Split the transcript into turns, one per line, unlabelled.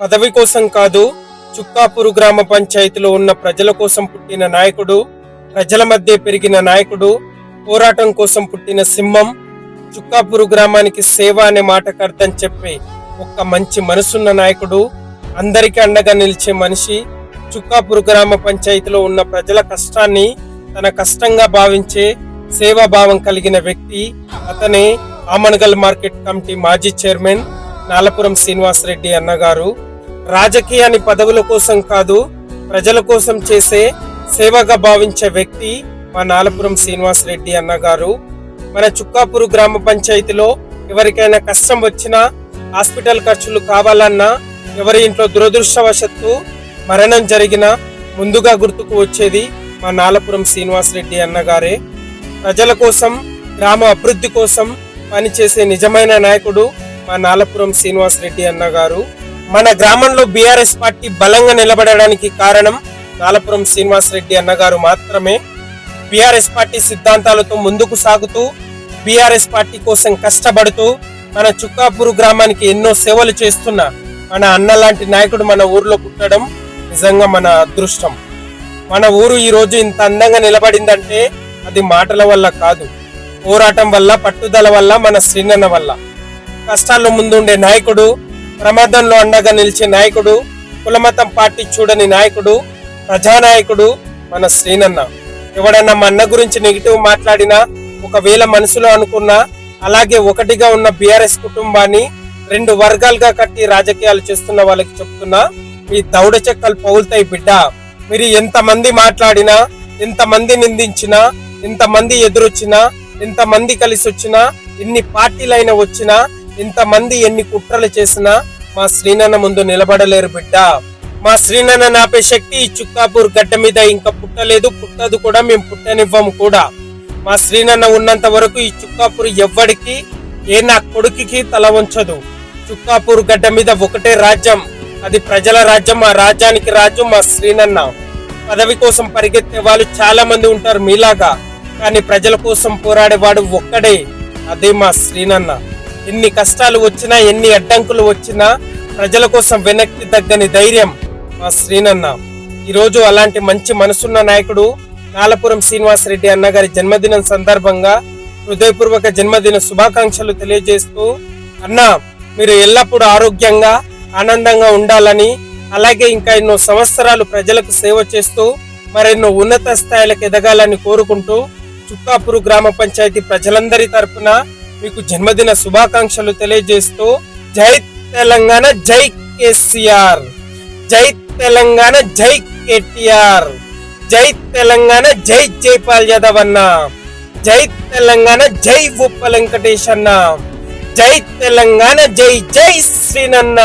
పదవి కోసం కాదు, చుక్కాపూరు గ్రామ పంచాయతీలో ఉన్న ప్రజల కోసం పుట్టిన నాయకుడు, ప్రజల మధ్య పెరిగిన నాయకుడు, పోరాటం కోసం పుట్టిన సింహం, చుక్కాపూరు గ్రామానికి సేవ అనే మాటకు అర్థం చెప్పే ఒక్క మంచి మనసున్న నాయకుడు, అందరికీ అండగా నిలిచే మనిషి, చుక్కాపూరు గ్రామ పంచాయతీలో ఉన్న ప్రజల కష్టాన్ని తన కష్టంగా భావించే సేవాభావం కలిగిన వ్యక్తి. అతనే ఆమనగల్ మార్కెట్ కమిటీ మాజీ చైర్మన్ నాలపురం శ్రీనివాసరెడ్డి అన్నగారు. రాజకీయాన్ని పదవుల కోసం కాదు, ప్రజల కోసం చేసే సేవగా భావించే వ్యక్తి మా నాలపురం శ్రీనివాసరెడ్డి అన్నగారు. మన చుక్కాపూరు గ్రామ పంచాయతీలో ఎవరికైనా కష్టం వచ్చినా, హాస్పిటల్ ఖర్చులు కావాలన్నా, ఎవరి ఇంట్లో దురదృష్టవశత్తు మరణం జరిగినా ముందుగా గుర్తుకు వచ్చేది మా నాలపురం శ్రీనివాసరెడ్డి అన్నగారే. ప్రజల కోసం, గ్రామ అభివృద్ధి కోసం పనిచేసే నిజమైన నాయకుడు మా నాలపురం శ్రీనివాసరెడ్డి అన్నగారు. మన గ్రామంలో బీఆర్ఎస్ పార్టీ బలంగా నిలబడడానికి కారణం నాలపురం శ్రీనివాసరెడ్డి అన్నగారు మాత్రమే. బీఆర్ఎస్ పార్టీ సిద్ధాంతాలతో ముందుకు సాగుతూ, బీఆర్ఎస్ పార్టీ కోసం కష్టపడుతూ, మన చుక్కాపూరు గ్రామానికి ఎన్నో సేవలు చేస్తున్న మన అన్న లాంటి నాయకుడు మన ఊర్లో పుట్టడం నిజంగా మన అదృష్టం. మన ఊరు ఈ రోజు ఇంత అందంగా నిలబడిందంటే అది మాటల వల్ల కాదు, పోరాటం వల్ల, పట్టుదల వల్ల, మన శ్రీనన్న వల్ల. కష్టాల్లో ముందుండే నాయకుడు, ప్రమాదంలో అండగా నిలిచే నాయకుడు, కులమతం పార్టీ చూడని నాయకుడు, ప్రజానాయకుడు మన శ్రీనన్న. ఎవడన్నా మా అన్న గురించి నెగిటివ్ మాట్లాడినా, ఒకవేళ మనసులో అనుకున్నా, అలాగే ఒకటిగా ఉన్న బీఆర్ఎస్ కుటుంబాన్ని రెండు వర్గాలుగా కట్టి రాజకీయాలు చేస్తున్న వాళ్ళకి చెప్తున్నా, మీ దౌడ చెక్కలు పౌలుతాయి బిడ్డ. మీరు ఎంతమంది మాట్లాడినా, ఎంతమంది నిందించినా, ఎంతమంది ఎదురొచ్చినా, ఎంతమంది కలిసి వచ్చినా, ఎన్ని పార్టీలైనా వచ్చినా, ఎంతమంది ఎన్ని కుట్రలు చేసినా మా శ్రీనన్న ముందు నిలబడలేరు బిడ్డ. మా శ్రీనన్న నాపే శక్తి ఈ చుక్కాపూర్ గడ్డ మీద ఇంకా పుట్టలేదు, పుట్టదు కూడా, మేము పుట్టనివ్వము కూడా. మా శ్రీనన్న ఉన్నంత వరకు ఈ చుక్కాపూర్ ఎవ్వడికి, ఏ నా కొడుకుకి తల వంచదు. చుక్కాపూర్ గడ్డ మీద ఒకటే రాజ్యం, అది ప్రజల రాజ్యం. ఆ రాజ్యానికి రాజు మా శ్రీనన్న. పదవి కోసం పరిగెత్తే వాళ్ళు చాలా మంది ఉంటారు మీలాగా, కానీ ప్రజల కోసం పోరాడేవాడు ఒక్కడే, అదే మా శ్రీనన్న. ఎన్ని కష్టాలు వచ్చినా, ఎన్ని అడ్డంకులు వచ్చినా ప్రజల కోసం వెనక్కి తగ్గని ధైర్యం మా శ్రీనన్న. ఈరోజు అలాంటి మంచి మనసున్న నాయకుడు నాలపురం శ్రీనివాసరెడ్డి అన్నగారి జన్మదినం సందర్భంగా హృదయపూర్వక జన్మదిన శుభాకాంక్షలు తెలియజేస్తూ, అన్న మీరు ఎల్లప్పుడూ ఆరోగ్యంగా, ఆనందంగా ఉండాలని, అలాగే ఇంకా ఎన్నో సంవత్సరాలు ప్రజలకు సేవ చేస్తూ మరెన్నో ఉన్నత స్థాయిలకు ఎదగాలని కోరుకుంటూ, చుక్కాపూరు గ్రామ పంచాయతీ ప్రజలందరి తరపున మీకు జన్మదిన శుభాకాంక్షలు తెలియజేస్తూ, జై తెలంగాణ, జై కేసీఆర్, జై తెలంగాణ, జై కేటీఆర్, జై తెలంగాణ, జై జైపాల్ యాదవ్ అన్న, జై తెలంగాణ, జై ఉప్ప వెంకటేష్ అన్న, జై తెలంగాణ, జై జై శ్రీనన్న.